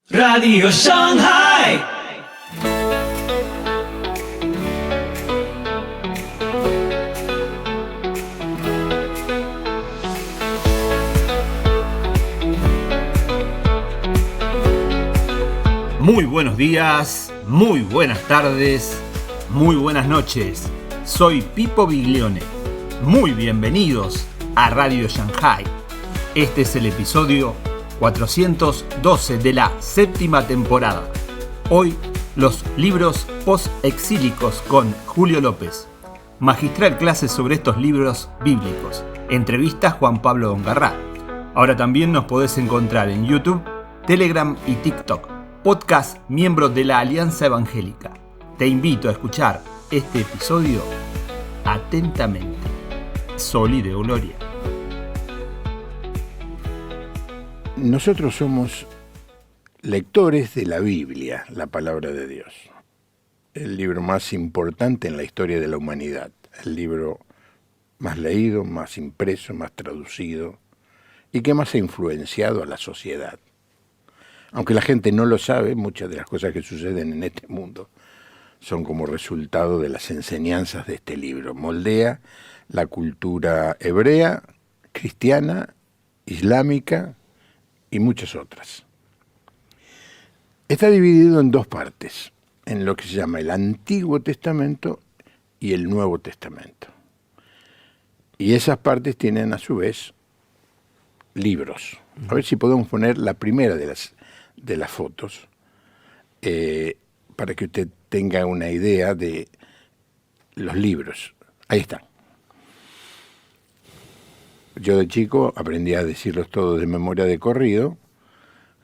Radio Shanghai. Muy buenos días, muy buenas tardes, muy buenas noches. Soy Pipo Biglione. Muy bienvenidos a Radio Shanghai. Este es el episodio 412 de la séptima temporada. Hoy, los libros post-exílicos con Julio López. Magistral clase sobre estos libros bíblicos. Entrevista Juan Pablo Ongarrá. Ahora también nos podés encontrar en YouTube, Telegram y TikTok. Podcast miembro de la Alianza Evangélica. Te invito a escuchar este episodio atentamente. Soli Deo Gloria. Nosotros somos lectores de la Biblia, la palabra de Dios. El libro más importante en la historia de la humanidad. El libro más leído, más impreso, más traducido y que más ha influenciado a la sociedad. Aunque la gente no lo sabe, muchas de las cosas que suceden en este mundo son como resultado de las enseñanzas de este libro. Moldea la cultura hebrea, cristiana, islámica y muchas otras. Está dividido en dos partes, en lo que se llama el Antiguo Testamento y el Nuevo Testamento. Y esas partes tienen a su vez libros. A ver si podemos poner la primera de las fotos, para que usted tenga una idea de los libros. Ahí están. Yo de chico aprendí a decirlos todos de memoria de corrido.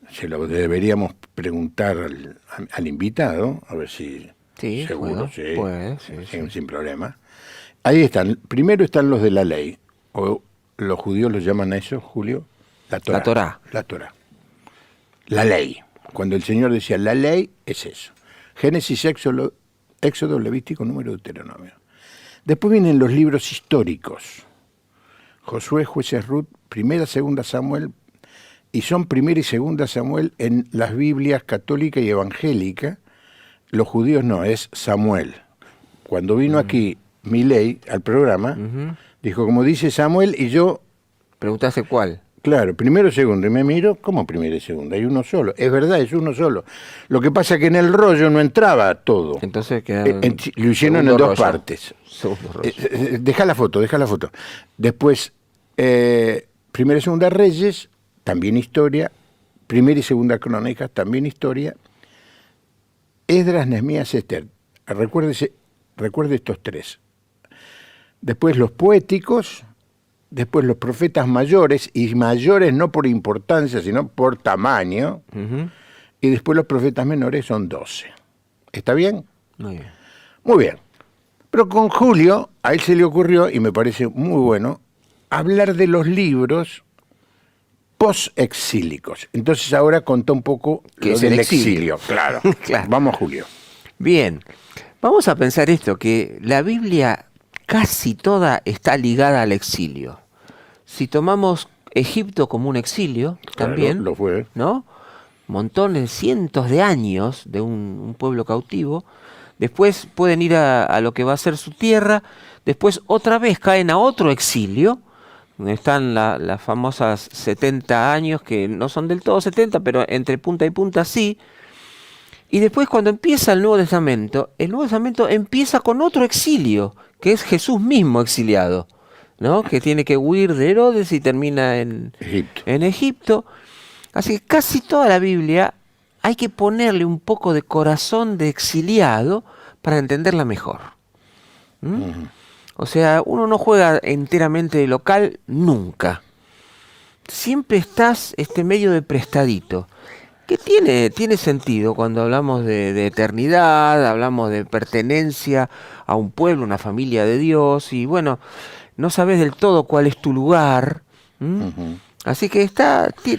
Se lo deberíamos preguntar al invitado, a ver si... Sí, seguro, bueno, sí, sí. sin problema. Ahí están. Primero están los de la ley, o los judíos los llaman a eso, Julio, la Torá. La Torá. La Torá. La ley. Cuando el Señor decía la ley, es eso. Génesis, Éxodo, Levítico, Número, Deuteronomio. Después vienen los libros históricos. Josué, Jueces, Ruth, Primera, Segunda Samuel, y son Primera y Segunda Samuel en las Biblias católica y evangélica. Los judíos no, es Samuel. Cuando vino aquí Milei al programa, dijo, como dice Samuel, y yo... ¿Preguntaste cuál? Claro, primero y segundo. Y me miro, ¿cómo primero y segundo? Hay uno solo. Es verdad, es uno solo. Lo que pasa es que en el rollo no entraba todo. Entonces quedaron... Lo hicieron en dos partes. Segundo rollo. Deja la foto. Después, Primera y Segunda Reyes, también historia. Primera y Segunda Crónicas, también historia. Esdras, Nehemías, Esther. Recuerde estos tres. Después los poéticos. Después los profetas mayores, y mayores no por importancia, sino por tamaño. Y después los profetas menores son 12. ¿Está bien? Muy bien. Muy bien. Pero con Julio, a él se le ocurrió, y me parece muy bueno, hablar de los libros post-exílicos. Entonces ahora contá un poco ¿Qué lo es del el exilio? Claro. Claro. Vamos, Julio. Bien, vamos a pensar esto, que la Biblia casi toda está ligada al exilio. Si tomamos Egipto como un exilio, también, Claro, lo fue. ¿no? Montones, cientos de años de un pueblo cautivo. Después pueden ir a lo que va a ser su tierra. Después otra vez caen a otro exilio. Donde están las famosas 70 años, que no son del todo 70, pero entre punta y punta sí. Y después cuando empieza el Nuevo Testamento empieza con otro exilio, que es Jesús mismo exiliado, ¿no? Que tiene que huir de Herodes y termina en Egipto. Así que casi toda la Biblia hay que ponerle un poco de corazón de exiliado para entenderla mejor. O sea, uno no juega enteramente de local nunca. Siempre estás medio de prestadito. Que tiene sentido cuando hablamos de eternidad, hablamos de pertenencia a un pueblo, una familia de Dios, y bueno, no sabes del todo cuál es tu lugar. Así que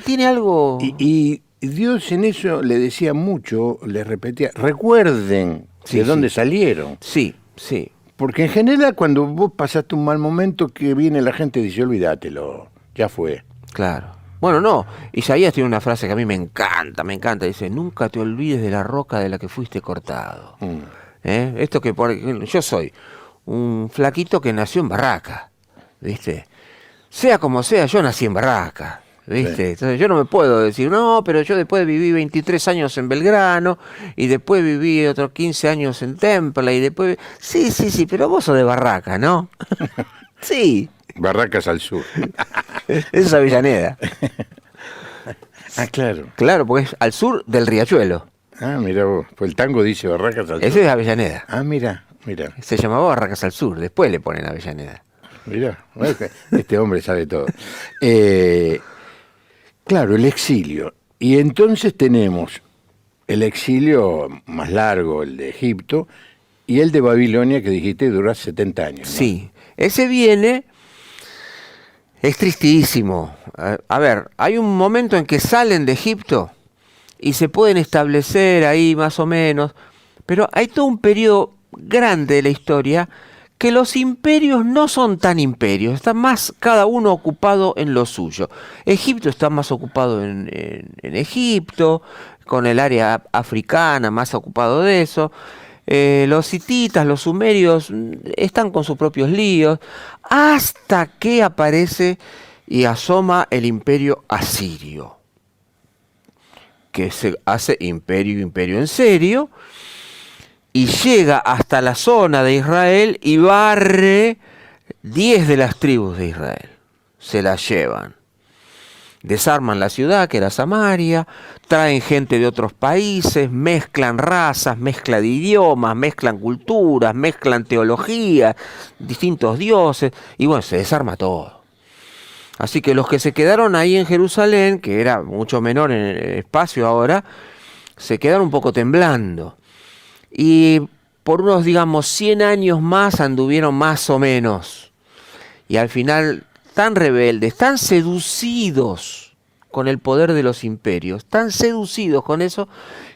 tiene algo... Y Dios en eso le decía mucho, le repetía, recuerden de dónde salieron. Sí, sí. Porque en general cuando vos pasaste un mal momento, que viene la gente y dice, olvídatelo, ya fue. Claro. Bueno, no, Isaías tiene una frase que a mí me encanta, dice, nunca te olvides de la roca de la que fuiste cortado. Esto que yo soy un flaquito que nació en Barraca, ¿viste? Sea como sea, yo nací en Barraca, ¿viste? Sí. Entonces yo no me puedo decir, no, pero yo después viví 23 años en Belgrano, y después viví otros 15 años en Templa, y después... Sí, pero vos sos de Barraca, ¿no? Sí. Barracas al sur. Eso es Avellaneda. Ah, claro. Claro, porque es al sur del Riachuelo. Ah, mira vos. Pues el tango dice Barracas al sur. Ese es Avellaneda. Ah, mira. Se llamaba Barracas al Sur, después le ponen Avellaneda. Mirá, este hombre sabe todo. Claro, el exilio. Y entonces tenemos el exilio más largo, el de Egipto, y el de Babilonia, que dijiste dura 70 años, ¿no? Sí, ese viene... Es tristísimo. A ver, hay un momento en que salen de Egipto y se pueden establecer ahí más o menos, pero hay todo un periodo grande de la historia que los imperios no son tan imperios, están más cada uno ocupado en lo suyo. Egipto está más ocupado en Egipto, con el área africana más ocupado de eso. Los hititas, los sumerios están con sus propios líos, hasta que aparece y asoma el imperio asirio, que se hace imperio en serio, y llega hasta la zona de Israel y barre 10 de las tribus de Israel. Se las llevan. Desarman la ciudad, que era Samaria, traen gente de otros países, mezclan razas, mezclan de idiomas, mezclan culturas, mezclan teología, distintos dioses, y bueno, se desarma todo. Así que los que se quedaron ahí en Jerusalén, que era mucho menor en el espacio ahora, se quedaron un poco temblando. Y por unos, digamos, 100 años más anduvieron más o menos. Y al final... tan rebeldes, tan seducidos con el poder de los imperios, tan seducidos con eso,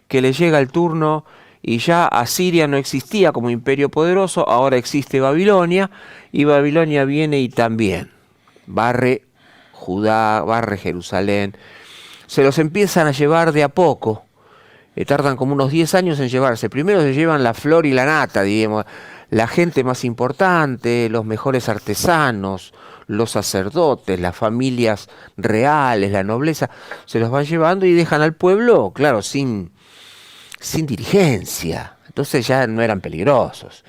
que les llega el turno y ya Asiria no existía como imperio poderoso, ahora existe Babilonia, y Babilonia viene y también barre Judá, barre Jerusalén, se los empiezan a llevar de a poco, tardan como unos 10 años en llevarse, primero se llevan la flor y la nata, digamos, la gente más importante, los mejores artesanos, los sacerdotes, las familias reales, la nobleza, se los van llevando y dejan al pueblo, claro, sin dirigencia. Entonces ya no eran peligrosos.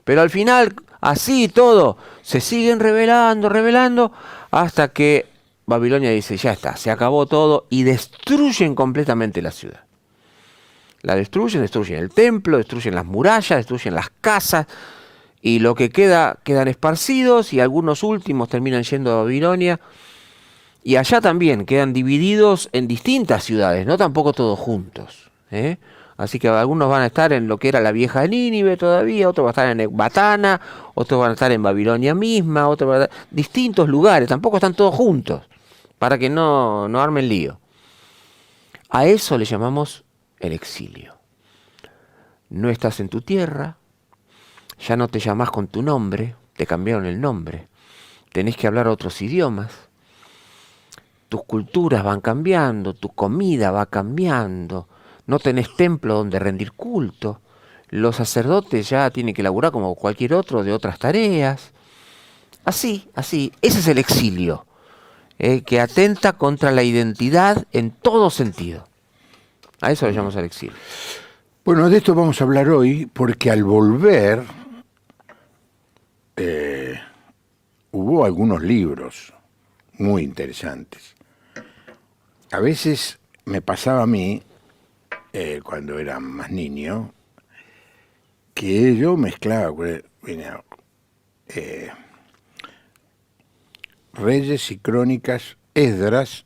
Pero al final, así todo, se siguen rebelando, hasta que Babilonia dice, ya está, se acabó todo, y destruyen completamente la ciudad. La destruyen el templo, destruyen las murallas, destruyen las casas, y lo que quedan esparcidos, y algunos últimos terminan yendo a Babilonia, y allá también quedan divididos en distintas ciudades, no tampoco todos juntos, ¿eh? Así que algunos van a estar en lo que era la vieja Nínive todavía, otros van a estar en Ecbatana, otros van a estar en Babilonia misma, otros van a estar en distintos lugares, tampoco están todos juntos, para que no armen lío. A eso le llamamos el exilio. No estás en tu tierra, ya no te llamás con tu nombre, te cambiaron el nombre, tenés que hablar otros idiomas, tus culturas van cambiando, tu comida va cambiando, no tenés templo donde rendir culto, los sacerdotes ya tienen que laburar como cualquier otro de otras tareas. Así, ese es el exilio, que atenta contra la identidad en todo sentido. A eso le llamamos el exilio. Bueno, de esto vamos a hablar hoy, porque al volver hubo algunos libros muy interesantes. A veces me pasaba a mí, cuando era más niño, que yo mezclaba Reyes y Crónicas, Esdras,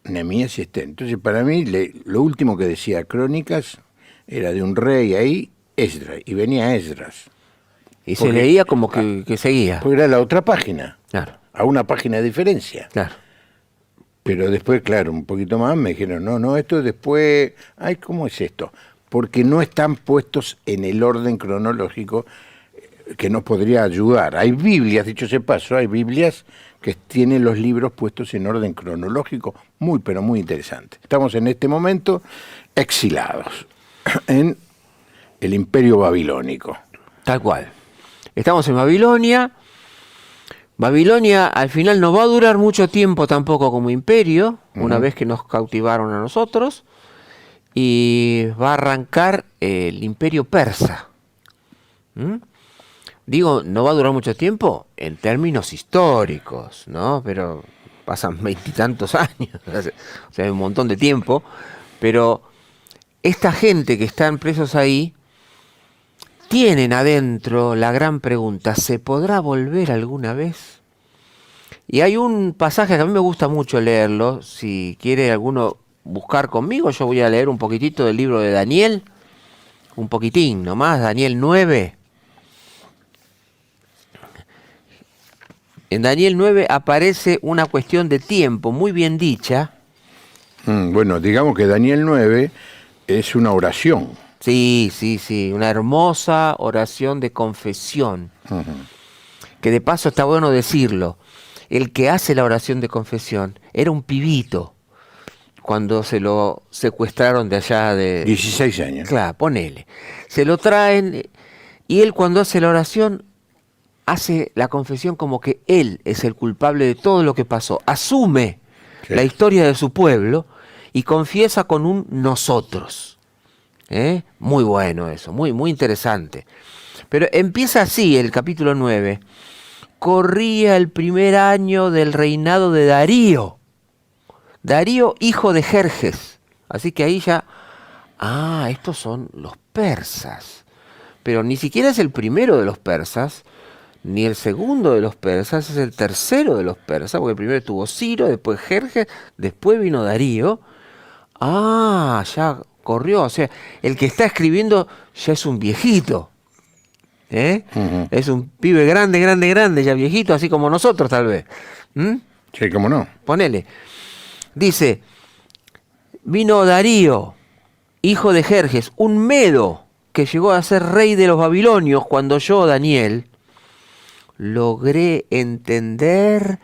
Nehemías y Esther. Entonces, para mí, lo último que decía Crónicas era de un rey ahí, Esdras, y venía Esdras. Y se leía como que seguía. Porque era la otra página. Claro. A una página de diferencia. Claro. Pero después, claro, un poquito más me dijeron, no, esto después... Ay, ¿cómo es esto? Porque no están puestos en el orden cronológico que nos podría ayudar. Hay Biblias, dicho ese paso, hay Biblias que tiene los libros puestos en orden cronológico, muy pero muy interesante. Estamos en este momento exilados en el Imperio Babilónico. Tal cual. Estamos en Babilonia. Babilonia al final no va a durar mucho tiempo tampoco como imperio, una vez que nos cautivaron a nosotros, y va a arrancar el imperio persa. Digo, no va a durar mucho tiempo en términos históricos, ¿no? Pero pasan 20 y tantos años, o sea, un montón de tiempo, pero esta gente que están presos ahí tienen adentro la gran pregunta: ¿se podrá volver alguna vez? Y hay un pasaje que a mí me gusta mucho leerlo. Si quiere alguno buscar conmigo, yo voy a leer un poquitito del libro de Daniel, un poquitín nomás, Daniel 9. En Daniel 9 aparece una cuestión de tiempo muy bien dicha. Bueno, digamos que Daniel 9 es una oración. Sí, una hermosa oración de confesión. Que de paso está bueno decirlo. El que hace la oración de confesión era un pibito cuando se lo secuestraron de allá de... 16 años. Claro, ponele. Se lo traen y él cuando hace la oración hace la confesión como que él es el culpable de todo lo que pasó. Asume la historia de su pueblo y confiesa con un nosotros. Muy bueno eso, muy interesante. Pero empieza así el capítulo 9. Corría el primer año del reinado de Darío. Darío, hijo de Jerjes. Así que ahí ya... estos son los persas. Pero ni siquiera es el primero de los persas, ni el segundo de los persas, es el tercero de los persas, porque primero estuvo Ciro, después Jerjes, después vino Darío. Ya corrió, o sea, el que está escribiendo ya es un viejito. Es un pibe grande, ya viejito, así como nosotros tal vez. Sí, cómo no. Ponele. Dice, vino Darío, hijo de Jerjes, un medo, que llegó a ser rey de los babilonios, cuando yo, Daniel, logré entender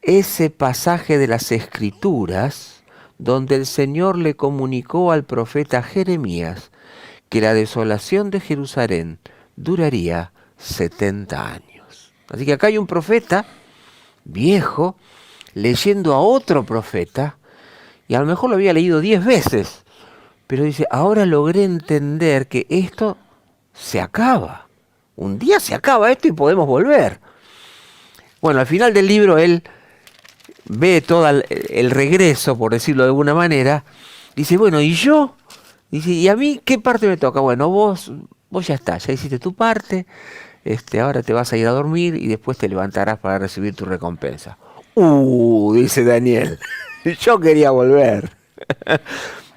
ese pasaje de las Escrituras donde el Señor le comunicó al profeta Jeremías que la desolación de Jerusalén duraría 70 años. Así que acá hay un profeta viejo leyendo a otro profeta, y a lo mejor lo había leído 10 veces, pero dice, ahora logré entender que esto se acaba. Un día se acaba esto y podemos volver. Bueno, al final del libro él ve todo el regreso, por decirlo de alguna manera. Dice, bueno, ¿y yo? Dice, ¿y a mí qué parte me toca? Bueno, vos ya está, ya hiciste tu parte, ahora te vas a ir a dormir y después te levantarás para recibir tu recompensa. Dice Daniel, yo quería volver.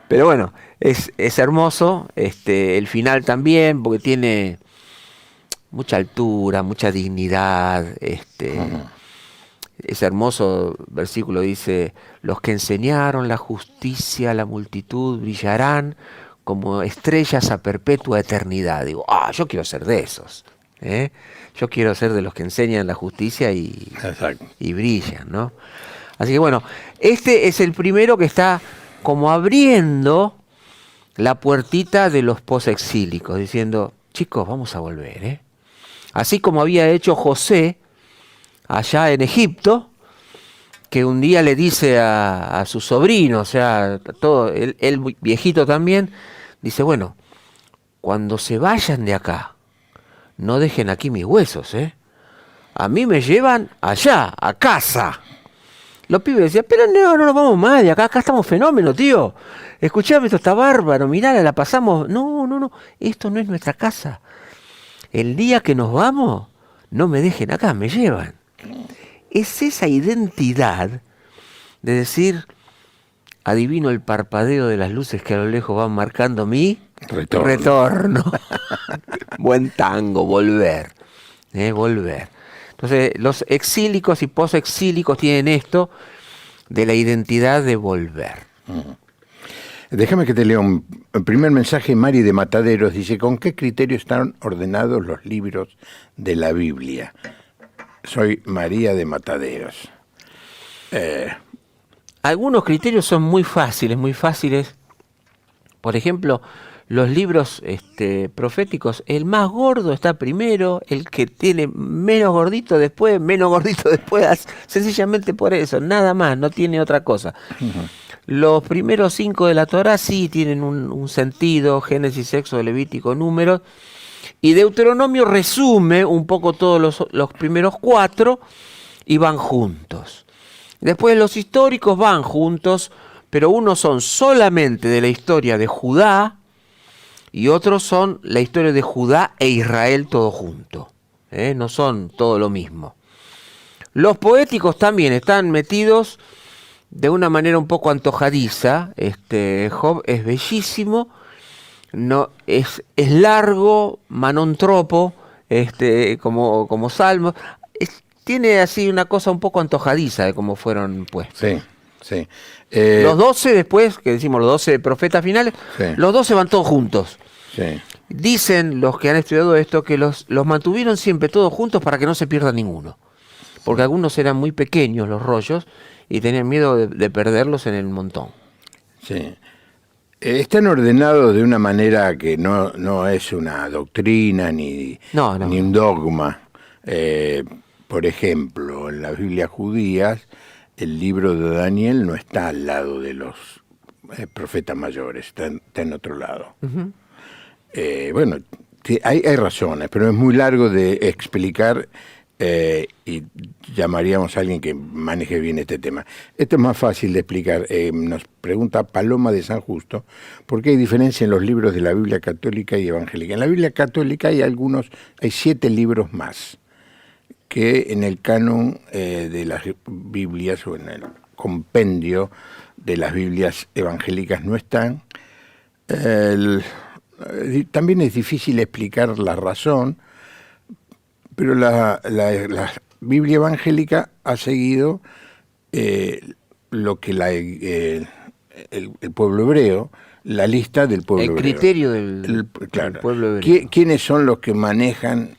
Pero bueno, es hermoso, el final también, porque tiene mucha altura, mucha dignidad. Ese hermoso versículo dice, los que enseñaron la justicia a la multitud brillarán como estrellas a perpetua eternidad. Digo, yo quiero ser de esos. Yo quiero ser de los que enseñan la justicia y brillan, ¿no? Así que bueno, este es el primero que está como abriendo la puertita de los posexílicos, diciendo, chicos, vamos a volver, Así como había hecho José allá en Egipto, que un día le dice a su sobrino, o sea, todo, él viejito también, dice, bueno, cuando se vayan de acá, no dejen aquí mis huesos, A mí me llevan allá, a casa. Los pibes decían, pero no nos vamos más de acá, acá estamos fenómenos, tío. Escuchame, esto está bárbaro, mirá, la pasamos. No, esto no es nuestra casa. El día que nos vamos, no me dejen acá, me llevan. Es esa identidad de decir, adivino el parpadeo de las luces que a lo lejos van marcando mi retorno. Buen tango, volver. Volver. Entonces, los exílicos y posexílicos tienen esto de la identidad de volver. Déjame que te lea un primer mensaje. Mari de Mataderos dice, ¿con qué criterio están ordenados los libros de la Biblia? Soy María de Mataderos. Algunos criterios son muy fáciles, muy fáciles. Por ejemplo, los libros proféticos, el más gordo está primero, el que tiene menos gordito después, sencillamente por eso, nada más, no tiene otra cosa. Los primeros 5 de la Torá sí tienen un sentido: Génesis, Éxodo, Levítico, Números, y Deuteronomio resume un poco todos los primeros 4 y van juntos. Después los históricos van juntos, pero unos son solamente de la historia de Judá y otros son la historia de Judá e Israel todo junto. No son todo lo mismo. Los poéticos también están metidos de una manera un poco antojadiza. Job es bellísimo, no, es largo, manontropo, como salmo. Tiene así una cosa un poco antojadiza de cómo fueron puestos. Sí, sí. Los 12 después, que decimos los 12 profetas finales, Sí. los 12 van todos juntos. Sí. Dicen los que han estudiado esto que los mantuvieron siempre todos juntos para que no se pierda ninguno. Porque algunos eran muy pequeños los rollos y tenían miedo de perderlos en el montón. Sí. Están ordenados de una manera que no es una doctrina ni un dogma. Por ejemplo, en las Biblias judías, el libro de Daniel no está al lado de los profetas mayores, está en otro lado. Uh-huh. Bueno, hay razones, pero es muy largo de explicar y llamaríamos a alguien que maneje bien este tema. Esto es más fácil de explicar. Nos pregunta Paloma de San Justo, ¿por qué hay diferencia en los libros de la Biblia católica y evangélica? En la Biblia católica hay 7 libros más que en el canon de las Biblias o en el compendio de las Biblias evangélicas no están. También es difícil explicar la razón, pero la Biblia evangélica ha seguido lo que el pueblo hebreo, la lista del pueblo hebreo. El criterio del pueblo hebreo. ¿Quiénes son los que manejan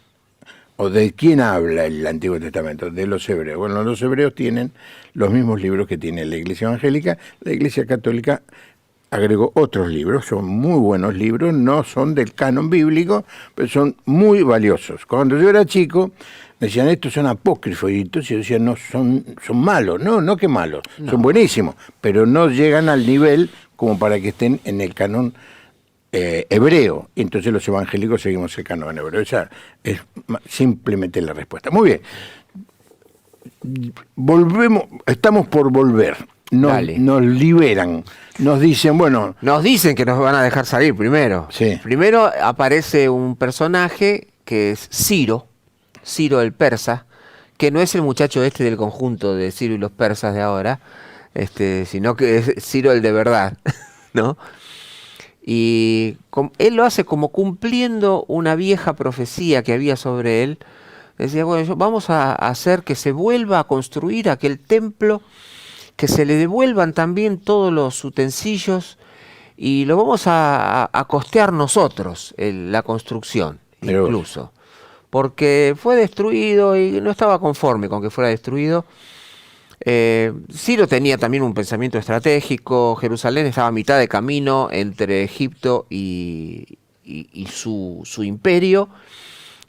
o de quién habla el Antiguo Testamento? De los hebreos. Bueno, los hebreos tienen los mismos libros que tiene la Iglesia evangélica. La Iglesia católica agregó otros libros, son muy buenos libros, no son del canon bíblico, pero son muy valiosos. Cuando yo era chico, me decían, estos son apócrifos, y entonces yo decía, no, son malos. No que malos, son buenísimos, pero no llegan al nivel como para que estén en el canon hebreo. Entonces los evangélicos seguimos el canon hebreo. Esa es simplemente la respuesta. Muy bien. Volvemos, estamos por volver. Nos liberan, nos dicen, bueno... Nos dicen que nos van a dejar salir primero. Sí. Primero aparece un personaje que es Ciro el persa, que no es el muchacho del conjunto de Ciro y los persas de ahora, sino que es Ciro el de verdad, ¿no? Y él lo hace como cumpliendo una vieja profecía que había sobre él. Decía, bueno, vamos a hacer que se vuelva a construir aquel templo, que se le devuelvan también todos los utensilios y lo vamos a costear nosotros, la construcción, incluso. Porque fue destruido y no estaba conforme con que fuera destruido. Ciro tenía también un pensamiento estratégico. Jerusalén estaba a mitad de camino entre Egipto y su imperio,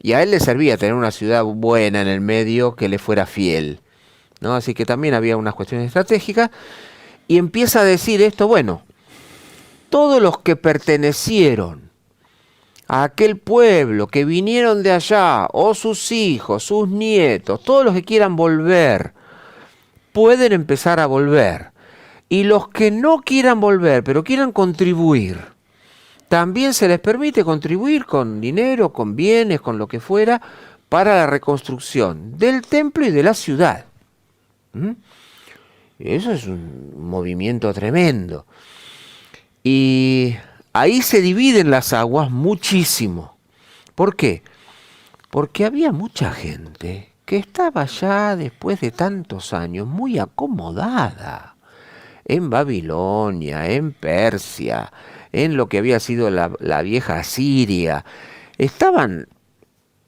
y a él le servía tener una ciudad buena en el medio que le fuera fiel, ¿no? Así que también había unas cuestiones estratégicas, y empieza a decir esto, bueno, todos los que pertenecieron a aquel pueblo, que vinieron de allá, o sus hijos, sus nietos, todos los que quieran volver, pueden empezar a volver. Y los que no quieran volver, pero quieran contribuir, también se les permite contribuir con dinero, con bienes, con lo que fuera, para la reconstrucción del templo y de la ciudad. Eso es un movimiento tremendo. Y ahí se dividen las aguas muchísimo. ¿Por qué? Porque había mucha gente que estaba ya después de tantos años muy acomodada en Babilonia, en Persia, en lo que había sido la vieja Siria. Estaban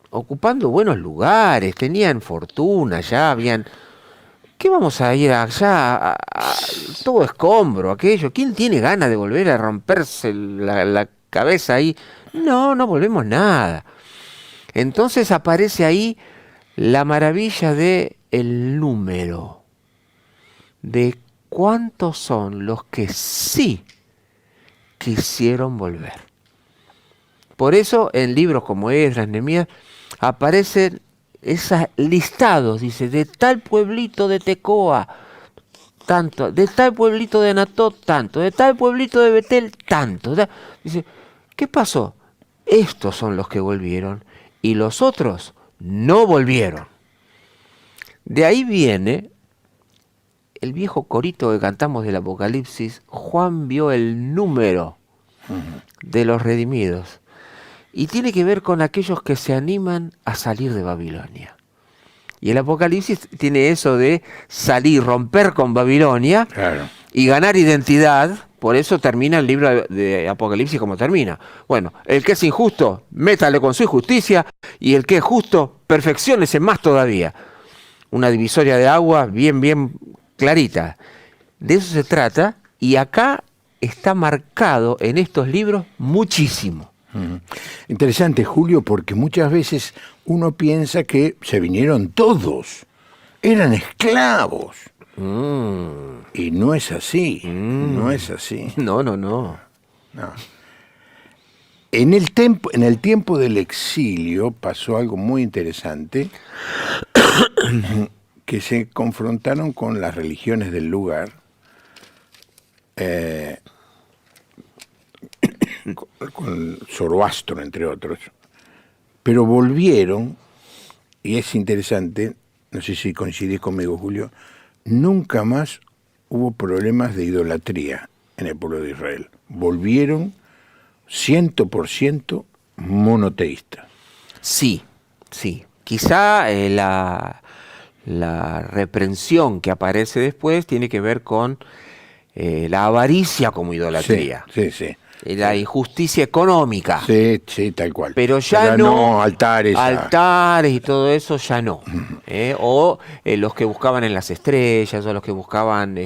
ocupando buenos lugares, tenían fortuna, ya habían... ¿qué vamos a ir allá? Todo escombro, aquello. ¿Quién tiene ganas de volver a romperse la cabeza ahí? No, no volvemos nada. Entonces aparece ahí la maravilla de el número, de cuántos son los que sí quisieron volver. Por eso en libros como Esdras, Nehemías, aparecen esos listados, dice, de tal pueblito de Tecoa, tanto, de tal pueblito de Anatot, tanto, de tal pueblito de Betel, tanto. Dice, ¿qué pasó? Estos son los que volvieron y los otros no volvieron. De ahí viene el viejo corito que cantamos del Apocalipsis. Juan vio el número de los redimidos. Y tiene que ver con aquellos que se animan a salir de Babilonia. Y el Apocalipsis tiene eso de salir, romper con Babilonia, Claro. y ganar identidad. Por eso termina el libro de Apocalipsis como termina. Bueno, el que es injusto, métale con su injusticia, y el que es justo, perfecciónese más todavía. Una divisoria de agua bien clarita. De eso se trata, y acá está marcado en estos libros muchísimo. Interesante, Julio, porque muchas veces uno piensa que se vinieron todos, eran esclavos. Y no es así, no es así. No. No. En el tiempo del exilio pasó algo muy interesante, que se confrontaron con las religiones del lugar, con Zoroastro, entre otros, pero volvieron, y es interesante, no sé si coincidís conmigo, Julio, nunca más hubo problemas de idolatría en el pueblo de Israel. Volvieron 100% monoteístas. Sí. Quizá la reprensión que aparece después tiene que ver con la avaricia como idolatría. Sí. La injusticia económica. Sí, tal cual. Pero ya no altares. Altares y todo eso ya no. O los que buscaban en las estrellas, o los que buscaban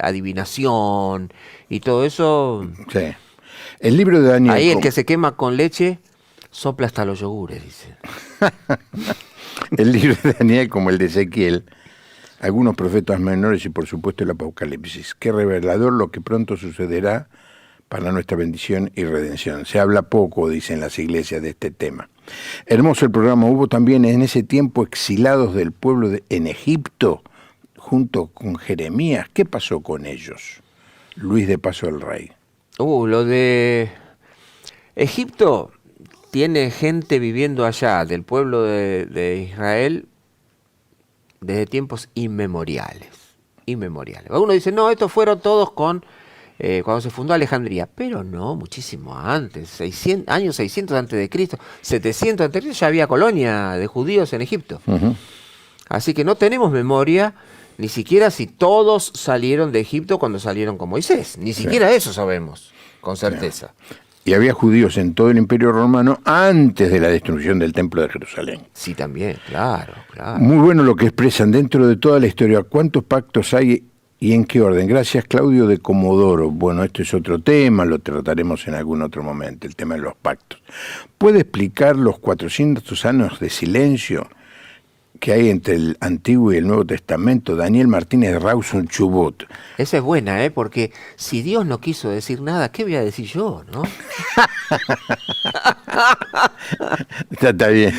adivinación y todo eso. Sí. El libro de Daniel. Ahí el que se quema con leche sopla hasta los yogures, dice. El libro de Daniel, como el de Ezequiel, algunos profetas menores y por supuesto el Apocalipsis. Qué revelador lo que pronto sucederá para nuestra bendición y redención. Se habla poco, dicen las iglesias, de este tema. Hermoso el programa. Hubo también en ese tiempo exilados del pueblo en Egipto, junto con Jeremías. ¿Qué pasó con ellos? Luis de Paso del Rey. Lo de Egipto tiene gente viviendo allá, del pueblo de Israel, desde tiempos inmemoriales. Uno dice, no, estos fueron todos cuando se fundó Alejandría, pero no, muchísimo antes, años 600 antes de Cristo, 700 antes de Cristo ya había colonia de judíos en Egipto. Así que no tenemos memoria, ni siquiera si todos salieron de Egipto cuando salieron con Moisés, ni siquiera eso sabemos, con certeza. Y había judíos en todo el Imperio Romano antes de la destrucción del Templo de Jerusalén. Sí, también, claro. Muy bueno lo que expresan dentro de toda la historia. ¿Cuántos pactos hay y en qué orden? Gracias, Claudio de Comodoro. Bueno, esto es otro tema, lo trataremos en algún otro momento, el tema de los pactos. ¿Puede explicar los 400 años de silencio que hay entre el Antiguo y el Nuevo Testamento? Daniel Martínez Rawson Chubut. Esa es buena, porque si Dios no quiso decir nada, ¿qué voy a decir yo, no? Está bien.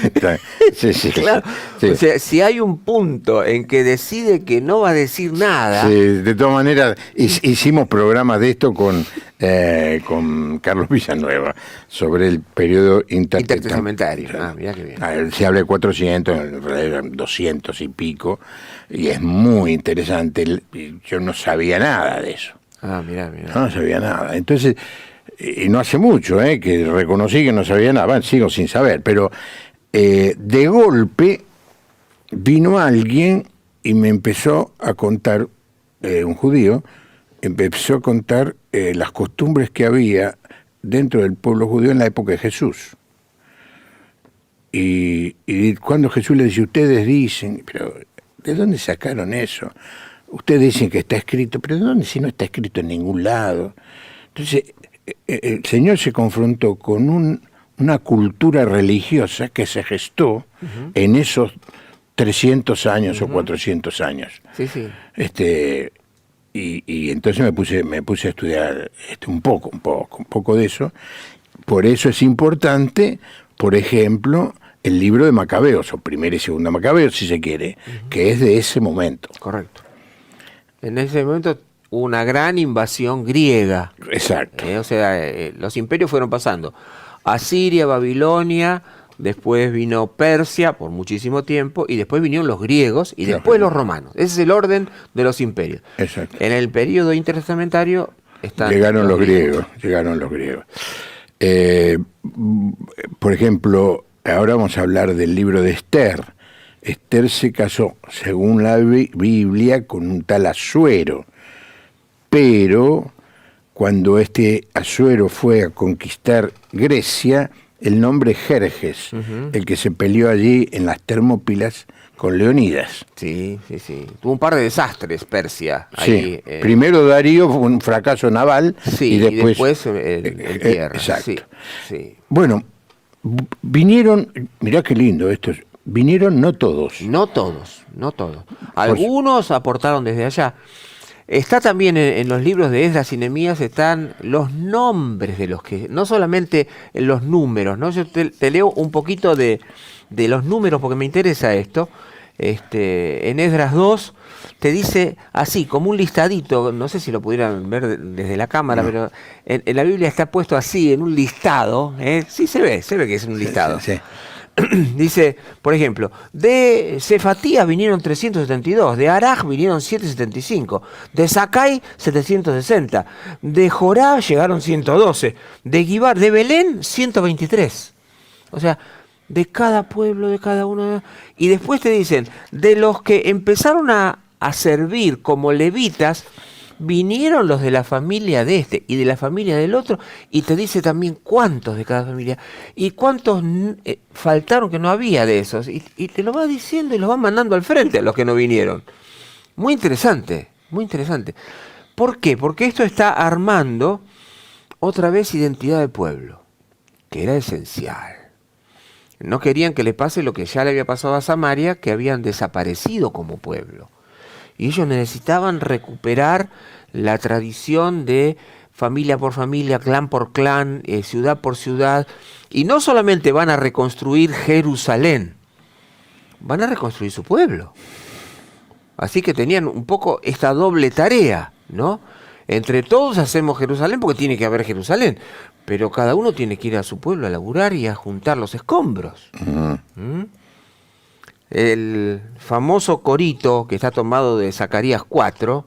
Sí. Claro. Sí. O sea, si hay un punto en que decide que no va a decir nada... Sí, de todas maneras, hicimos programas de esto con Carlos Villanueva sobre el periodo intertestamentario. Mirá qué bien. Se habla de 400, en realidad eran 200 y pico, y es muy interesante. Yo no sabía nada de eso. Mirá. No sabía nada. Entonces, y no hace mucho que reconocí que no sabía nada. Bueno, sigo sin saber, pero de golpe vino alguien y me empezó a contar, un judío, empezó a contar las costumbres que había dentro del pueblo judío en la época de Jesús. Y cuando Jesús le dice, ustedes dicen, pero ¿de dónde sacaron eso? Ustedes dicen que está escrito, pero ¿de dónde si no está escrito en ningún lado? Entonces, el Señor se confrontó con una cultura religiosa que se gestó en esos 300 años o 400 años. Sí, sí. Y entonces me puse a estudiar un poco de eso. Por eso es importante, por ejemplo, el libro de Macabeos, o Primera y Segunda Macabeos, si se quiere, que es de ese momento. Correcto. En ese momento una gran invasión griega. Exacto. O sea, los imperios fueron pasando. Asiria, Babilonia, después vino Persia por muchísimo tiempo, y después vinieron los griegos y después los romanos. Ese es el orden de los imperios. Exacto. En el periodo intertestamentario llegaron los griegos. Por ejemplo, ahora vamos a hablar del libro de Esther. Esther se casó, según la Biblia, con un tal Asuero, pero cuando este Asuero fue a conquistar Grecia, el nombre es Jerjes, el que se peleó allí en las Termópilas con Leonidas. Sí. Tuvo un par de desastres Persia. Sí. Primero Darío fue un fracaso naval, sí, y después el tierra. Exacto. Sí. Bueno, vinieron, mirá qué lindo esto, vinieron no todos. No todos. Algunos aportaron desde allá. Está también en los libros de Esdras y Nehemías, están los nombres de los que, no solamente los números, ¿no? Yo te leo un poquito de los números porque me interesa esto. En Esdras 2 te dice así, como un listadito, no sé si lo pudieran ver desde la cámara, pero en la Biblia está puesto así, en un listado, sí se ve que es un listado. Sí. Dice, por ejemplo, de Cefatías vinieron 372, de Araj vinieron 775, de Sakai 760, de Jorá llegaron 112, de Gibar, de Belén 123. O sea, de cada pueblo, de cada uno. Y después te dicen, de los que empezaron a servir como levitas, vinieron los de la familia de este y de la familia del otro, y te dice también cuántos de cada familia y cuántos faltaron que no había de esos, y te lo va diciendo y los va mandando al frente a los que no vinieron. Muy interesante, muy interesante. ¿Por qué? Porque esto está armando otra vez identidad de pueblo, que era esencial. No querían que le pase lo que ya le había pasado a Samaria, que habían desaparecido como pueblo. Y ellos necesitaban recuperar la tradición de familia por familia, clan por clan, ciudad por ciudad. Y no solamente van a reconstruir Jerusalén, van a reconstruir su pueblo. Así que tenían un poco esta doble tarea, ¿no? Entre todos hacemos Jerusalén porque tiene que haber Jerusalén, pero cada uno tiene que ir a su pueblo a laburar y a juntar los escombros. El famoso corito que está tomado de Zacarías 4,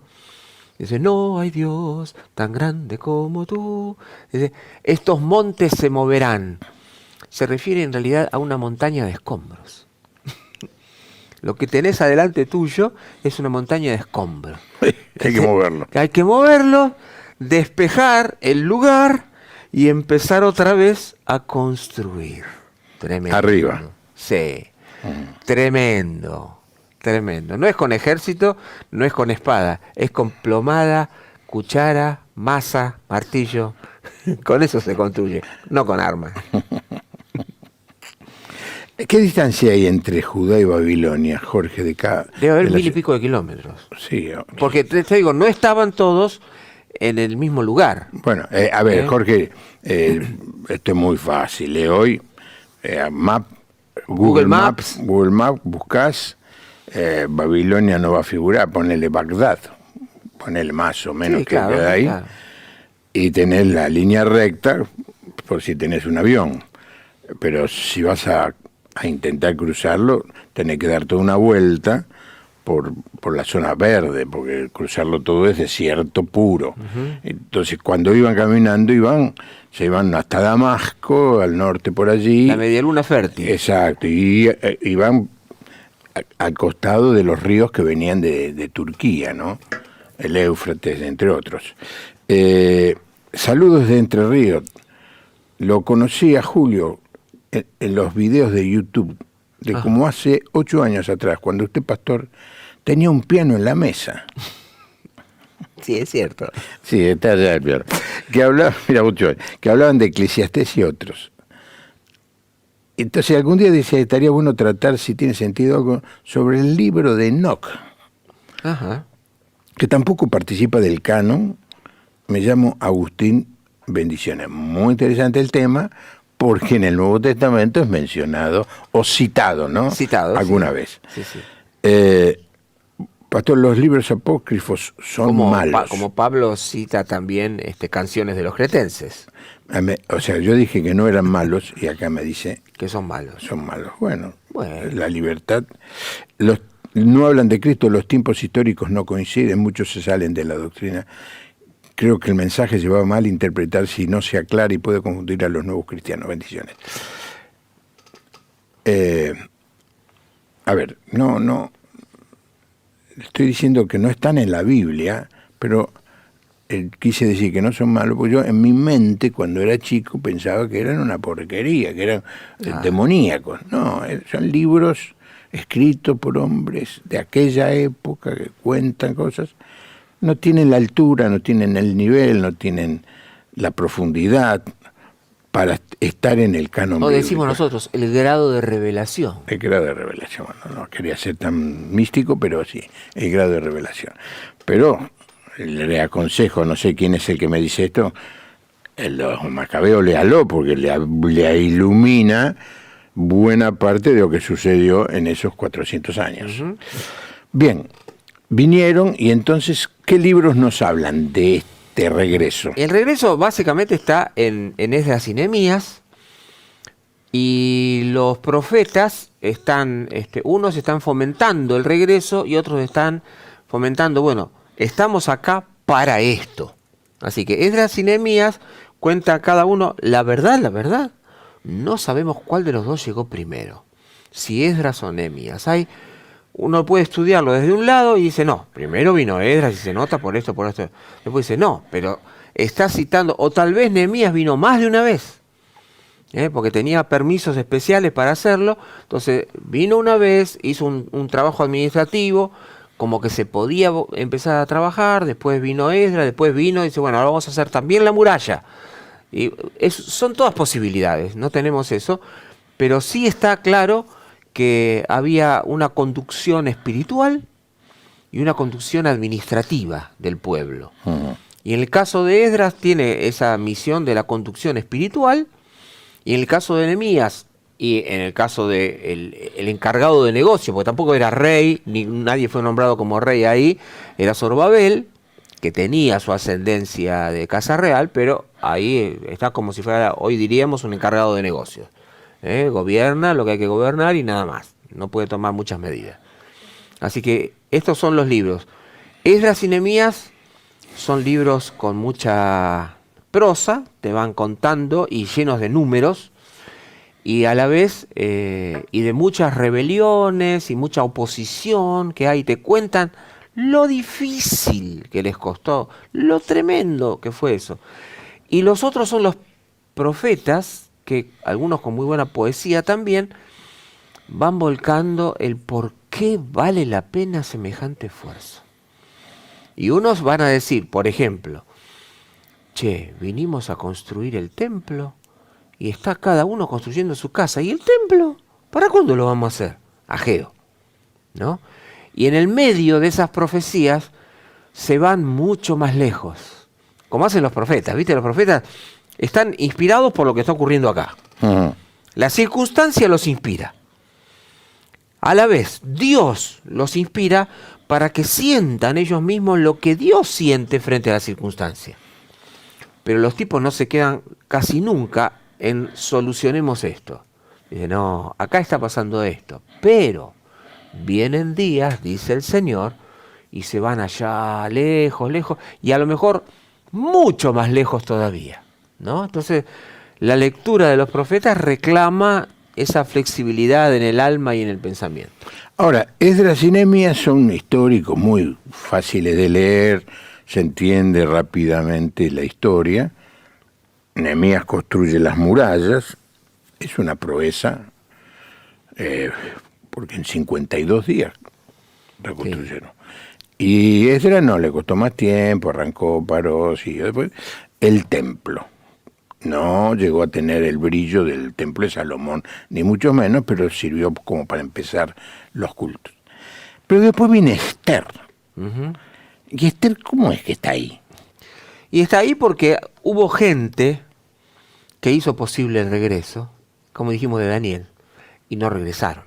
dice, no hay Dios tan grande como tú. Dice, estos montes se moverán. Se refiere en realidad a una montaña de escombros. Lo que tenés adelante tuyo es una montaña de escombros. Hay que moverlo. Hay que moverlo, despejar el lugar y empezar otra vez a construir. Tremendo. Arriba. Sí. Tremendo. No es con ejército, no es con espada, es con plomada, cuchara, masa, martillo. Con eso se construye, no con armas. ¿Qué distancia hay entre Judá y Babilonia, Jorge, de cada? Debe haber 1000 y pico de kilómetros. Sí. Porque te digo, no estaban todos en el mismo lugar. Bueno, a ver, Jorge, esto es muy fácil. Hoy, Google Maps, buscas, Babilonia no va a figurar, ponele Bagdad, ponele más o menos, sí, que claro, queda ahí, claro. Y tenés la línea recta por si tenés un avión. Pero si vas a intentar cruzarlo, tenés que dar toda una vuelta por la zona verde, porque cruzarlo todo es desierto puro. Entonces, cuando iban caminando, se iban hasta Damasco, al norte por allí. La medialuna fértil. Exacto, y iban al costado de los ríos que venían de Turquía, ¿no? El Éufrates, entre otros. Saludos de Entre Ríos. Lo conocí a Julio en los videos de YouTube, de como hace 8 años atrás, cuando usted, pastor, tenía un piano en la mesa. Sí, es cierto. Sí, está allá el piano. Que hablaban, mira, mucho, que hablaban de Eclesiastés y otros. Entonces algún día dice, estaría bueno tratar, si tiene sentido, algo sobre el libro de Enoch, Ajá. que tampoco participa del canon. Me llamo Agustín Bendiciones. Muy interesante el tema, porque en el Nuevo Testamento es mencionado o citado, ¿no? Citado. Alguna sí. vez. Sí, sí. Pastor, los libros apócrifos son malos. Como Pablo cita también canciones de los cretenses, O sea, yo dije que no eran malos y acá me dice que son malos. son malos. Bueno, Bueno. la libertad. No hablan de Cristo, los tiempos históricos no coinciden, muchos se salen de la doctrina. Creo que el mensaje se va a mal interpretar si no se aclara y puede confundir a los nuevos cristianos. Bendiciones. A ver, no. Estoy diciendo que no están en la Biblia, pero quise decir que no son malos, porque yo en mi mente, cuando era chico, pensaba que eran una porquería, que eran demoníacos. No, son libros escritos por hombres de aquella época que cuentan cosas. No tienen la altura, no tienen el nivel, no tienen la profundidad para estar en el canon O bíblico. decimos nosotros, el grado de revelación. El grado de revelación. No quería ser tan místico, pero sí, el grado de revelación. Pero le aconsejo, no sé quién es el que me dice esto, los Macabeos, léalo, porque le ilumina buena parte de lo que sucedió en esos 400 años. Uh-huh. Bien, vinieron y entonces, ¿qué libros nos hablan de este regreso? El regreso básicamente está en Esdras y Nehemías, y los profetas están, unos están fomentando el regreso y otros están fomentando, bueno, estamos acá para esto. Así que Esdras y Nehemías cuenta cada uno la verdad, no sabemos cuál de los dos llegó primero, si Esdras o Nehemías. Uno puede estudiarlo desde un lado y dice, no, primero vino Esdras y se nota por esto. Después dice, no, pero está citando, o tal vez Nehemías vino más de una vez, porque tenía permisos especiales para hacerlo. Entonces vino una vez, hizo un trabajo administrativo, como que se podía empezar a trabajar, después vino Esdras, después vino y dice, bueno, ahora vamos a hacer también la muralla. Y son todas posibilidades, no tenemos eso, pero sí está claro que había una conducción espiritual y una conducción administrativa del pueblo. Uh-huh. Y en el caso de Esdras tiene esa misión de la conducción espiritual, y en el caso de Nehemías, y en el caso de el encargado de negocio, porque tampoco era rey, ni nadie fue nombrado como rey ahí, era Zorobabel, que tenía su ascendencia de casa real, pero ahí está como si fuera, hoy diríamos, un encargado de negocios. Gobierna lo que hay que gobernar y nada más, no puede tomar muchas medidas. Así que estos son los libros. Esdras y Nehemías son libros con mucha prosa, te van contando y llenos de números, y a la vez y de muchas rebeliones y mucha oposición que hay, te cuentan lo difícil que les costó, lo tremendo que fue eso. Y los otros son los profetas, que algunos con muy buena poesía también, van volcando el por qué vale la pena semejante esfuerzo. Y unos van a decir, por ejemplo, vinimos a construir el templo y está cada uno construyendo su casa. ¿Y el templo? ¿Para cuándo lo vamos a hacer? Ageo, ¿no? Y en el medio de esas profecías se van mucho más lejos, como hacen los profetas, ¿viste? Los profetas están inspirados por lo que está ocurriendo acá. Uh-huh. La circunstancia los inspira. A la vez, Dios los inspira para que sientan ellos mismos lo que Dios siente frente a la circunstancia. Pero los tipos no se quedan casi nunca en solucionemos esto. Dicen, no, acá está pasando esto. Pero vienen días, dice el Señor, y se van allá lejos, y a lo mejor mucho más lejos todavía, ¿no? Entonces, la lectura de los profetas reclama esa flexibilidad en el alma y en el pensamiento. Ahora, Esdras y Nehemías son históricos muy fáciles de leer, se entiende rápidamente la historia. Nehemías construye las murallas, es una proeza, porque en 52 días reconstruyeron. Y Esdras no, le costó más tiempo, arrancó, paró, siguió después. El templo. No llegó a tener el brillo del templo de Salomón, ni mucho menos, pero sirvió como para empezar los cultos. Pero después viene Esther. ¿Y Esther cómo es que está ahí? Y está ahí porque hubo gente que hizo posible el regreso, como dijimos de Daniel, y no regresaron.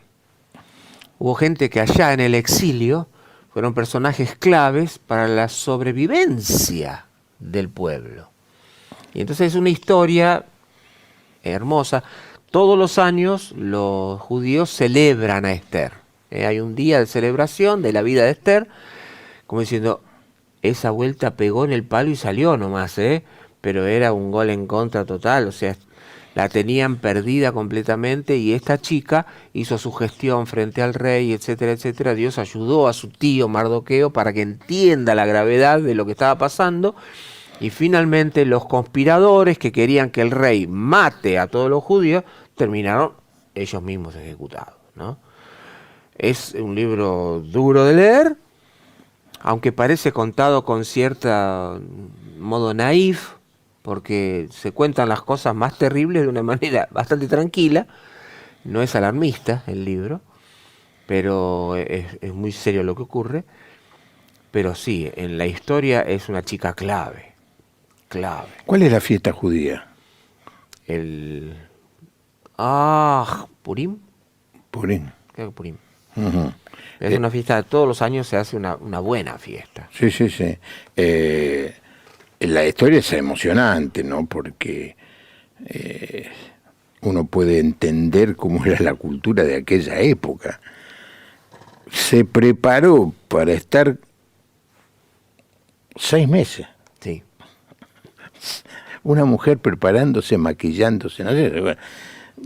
Hubo gente que allá en el exilio fueron personajes claves para la sobrevivencia del pueblo. Y entonces es una historia hermosa. Todos los años los judíos celebran a Esther. Hay un día de celebración de la vida de Esther, como diciendo, esa vuelta pegó en el palo y salió nomás, pero era un gol en contra total, o sea, la tenían perdida completamente y esta chica hizo su gestión frente al rey, etcétera, etcétera. Dios ayudó a su tío Mardoqueo para que entienda la gravedad de lo que estaba pasando y finalmente los conspiradores que querían que el rey mate a todos los judíos terminaron ellos mismos ejecutados, ¿no? Es un libro duro de leer, aunque parece contado con cierto modo naif, porque se cuentan las cosas más terribles de una manera bastante tranquila. No es alarmista el libro, pero es muy serio lo que ocurre. Pero sí, en la historia es una chica clave. ¿Cuál es la fiesta judía? Purim. Purim. Creo que Purim. Uh-huh. Es una fiesta, todos los años se hace una buena fiesta. Sí. La historia es emocionante, ¿no? Porque uno puede entender cómo era la cultura de aquella época. Se preparó para estar 6 meses. Sí. Una mujer preparándose, maquillándose, no sé,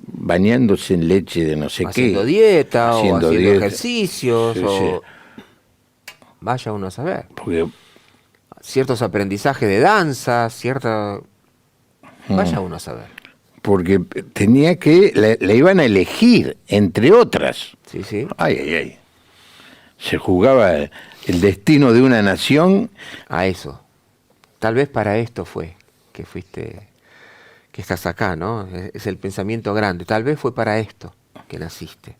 bañándose en leche de no sé haciendo qué. Dieta, haciendo o haciendo dieta. ejercicios, Sí. Vaya uno a saber. Porque Ciertos aprendizajes de danza, Vaya uno a saber. porque tenía que, la iban a elegir, entre otras. Sí. Ay. Se jugaba el destino de una nación. A eso. Tal vez para esto fue que estás acá, ¿no? Es el pensamiento grande. Tal vez fue para esto que naciste.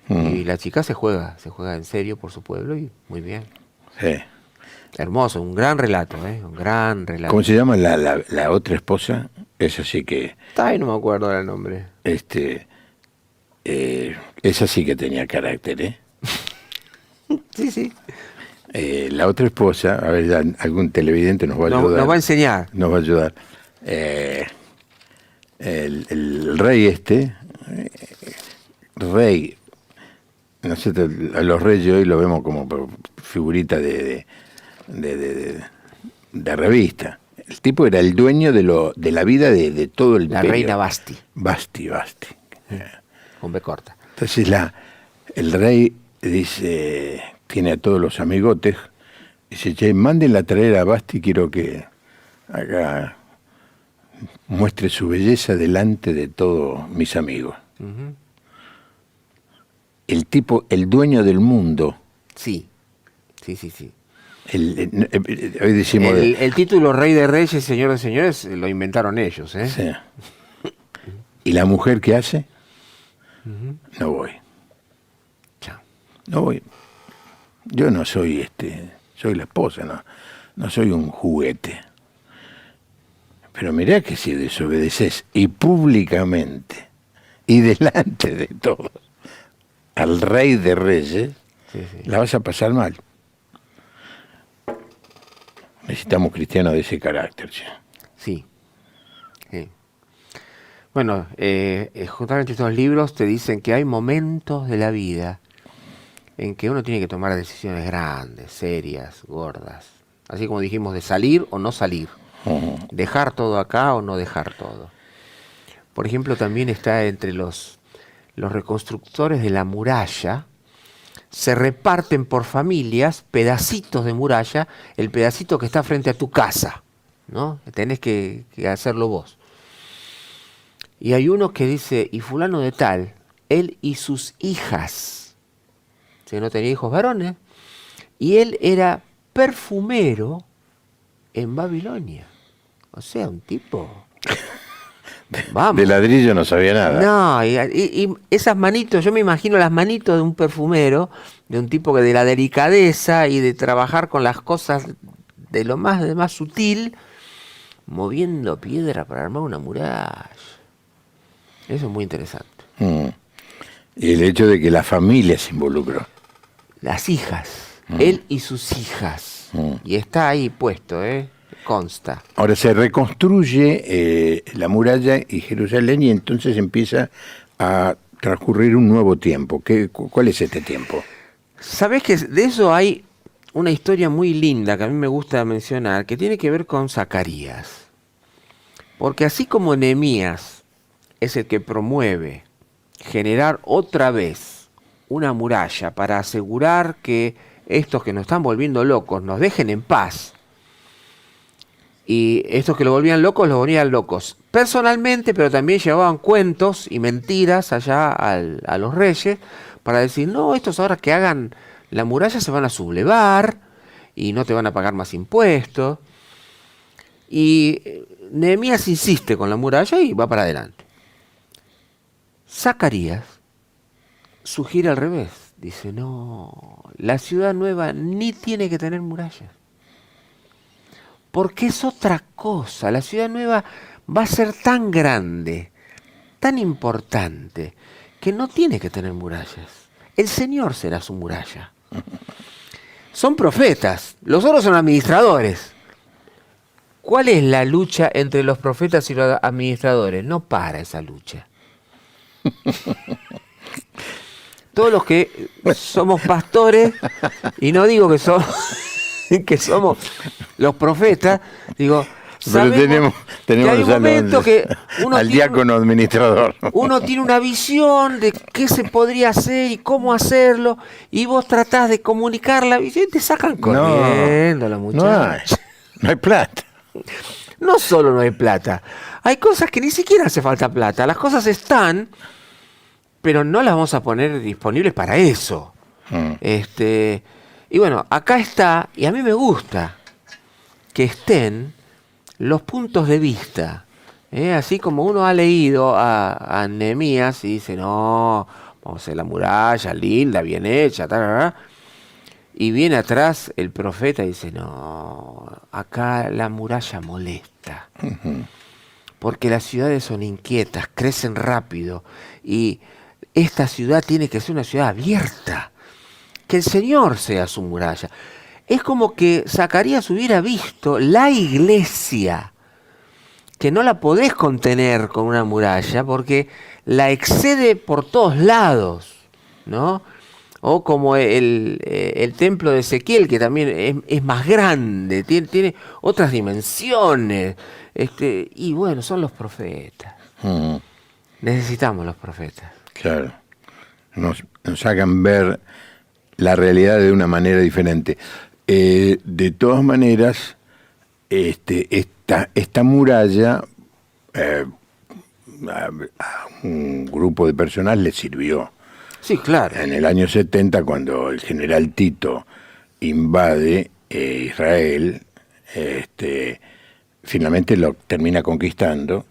Y la chica se juega en serio por su pueblo y muy bien. Sí. Hermoso, un gran relato, un gran relato. ¿Cómo se llama la otra esposa? Esa sí que... Ay, no me acuerdo del nombre. Esa sí que tenía carácter, ¿eh? Sí. La otra esposa, a ver, ya algún televidente nos va a ayudar. Nos va a enseñar. Nos va a ayudar. El rey rey, no sé, a los reyes hoy lo vemos como figurita de revista. El tipo era el dueño de la vida de todo el La imperio. reina Basti. Basti. Con B corta. Entonces el rey dice, tiene a todos los amigotes, dice, che, mándenla a traer a Basti, quiero que haga, muestre su belleza delante de todos mis amigos. Uh-huh. El tipo, el dueño del mundo. Sí. Hoy decimos... El título Rey de Reyes, Señor de Señores, lo inventaron ellos, ¿eh? Sí. ¿Y la mujer qué hace? Uh-huh. No voy. Chao. No voy. Yo no soy soy la esposa, no soy un juguete. Pero mirá que si desobedeces y públicamente y delante de todos al Rey de Reyes, Sí. la vas a pasar mal. Necesitamos cristianos de ese carácter, che. Sí. Bueno, justamente estos libros te dicen que hay momentos de la vida en que uno tiene que tomar decisiones grandes, serias, gordas. Así como dijimos, de salir o no salir. Uh-huh. Dejar todo acá o no dejar todo. Por ejemplo, también está entre los reconstructores de la muralla, se reparten por familias pedacitos de muralla, el pedacito que está frente a tu casa, ¿no? Tenés que hacerlo vos. Y hay uno que dice, y fulano de tal, él y sus hijas, si no tenía hijos varones, Y él era perfumero en Babilonia. O sea, un tipo... Vamos. De ladrillo no sabía nada. No, y esas manitos, yo me imagino las manitos de un perfumero, de un tipo que de la delicadeza y de trabajar con las cosas de lo más sutil, moviendo piedra para armar una muralla. Eso es muy interesante. Y el hecho de que la familia se involucró. Las hijas, él y sus hijas. Y está ahí puesto, consta. Ahora se reconstruye la muralla y Jerusalén y entonces empieza a transcurrir un nuevo tiempo. ¿Cuál es este tiempo? ¿Sabés que de eso hay una historia muy linda que a mí me gusta mencionar, que tiene que ver con Zacarías? Porque así como Nehemías es el que promueve generar otra vez una muralla para asegurar que estos que nos están volviendo locos nos dejen en paz, y estos que lo volvían locos, los volvían locos personalmente, pero también llevaban cuentos y mentiras allá a los reyes para decir, no, estos ahora que hagan la muralla se van a sublevar y no te van a pagar más impuestos. Y Nehemías insiste con la muralla y va para adelante. Zacarías sugiere al revés. Dice, no, la ciudad nueva ni tiene que tener murallas. Porque es otra cosa. La ciudad nueva va a ser tan grande, tan importante, que no tiene que tener murallas. El Señor será su muralla. Son profetas, los otros son administradores. ¿Cuál es la lucha entre los profetas y los administradores? No para esa lucha. Todos los que somos pastores, y no digo que somos los profetas, digo, pero tenemos que al diácono administrador. Uno tiene una visión de qué se podría hacer y cómo hacerlo, y vos tratás de comunicar la visión y te sacan corriendo la muchacha. No hay plata. No solo no hay plata, hay cosas que ni siquiera hace falta plata. Las cosas están, pero no las vamos a poner disponibles para eso. Y bueno, acá está, y a mí me gusta que estén los puntos de vista. Así como uno ha leído a Nehemías y dice, no, vamos a hacer la muralla linda, bien hecha, y viene atrás el profeta y dice, no, acá la muralla molesta. Porque las ciudades son inquietas, crecen rápido, y esta ciudad tiene que ser una ciudad abierta. Que el Señor sea su muralla. Es como que Zacarías hubiera visto la iglesia, que no la podés contener con una muralla, porque la excede por todos lados, ¿no? O como el templo de Ezequiel, que también es más grande, tiene otras dimensiones. Y bueno, son los profetas. Necesitamos los profetas. Claro. Nos hagan ver la realidad de una manera diferente. De todas maneras, esta muralla a un grupo de personas le sirvió. Sí, claro. En el año 70, cuando el general Tito invade Israel, finalmente lo termina conquistando,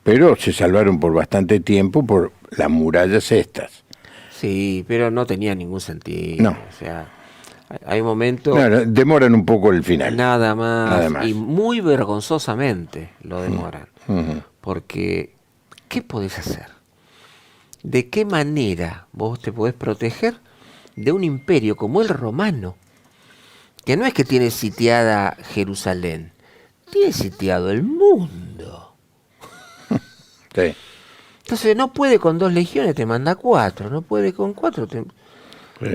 pero se salvaron por bastante tiempo por las murallas estas. Sí, pero no tenía ningún sentido. No. O sea, hay momentos... No, demoran un poco el final. Nada más. Y muy vergonzosamente lo demoran. Porque, ¿qué podés hacer? ¿De qué manera vos te podés proteger de un imperio como el romano? Que no es que tiene sitiada Jerusalén, tiene sitiado el mundo. Sí. Entonces no puede con 2 legiones, te manda 4. No puede con 4,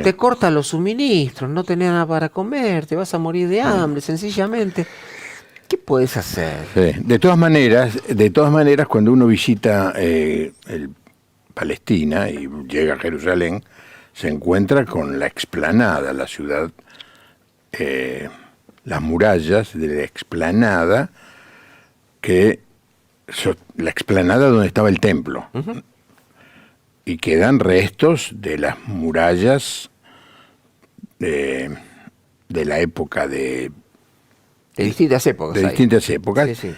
te corta los suministros, no tenés nada para comer, te vas a morir de hambre, sencillamente. ¿Qué puedes hacer? Sí. De todas maneras, cuando uno visita Palestina y llega a Jerusalén, se encuentra con la explanada, la ciudad, las murallas de la explanada, la explanada donde estaba el templo. Y quedan restos de las murallas de la época De distintas épocas. de hay. distintas épocas, Sí, sí.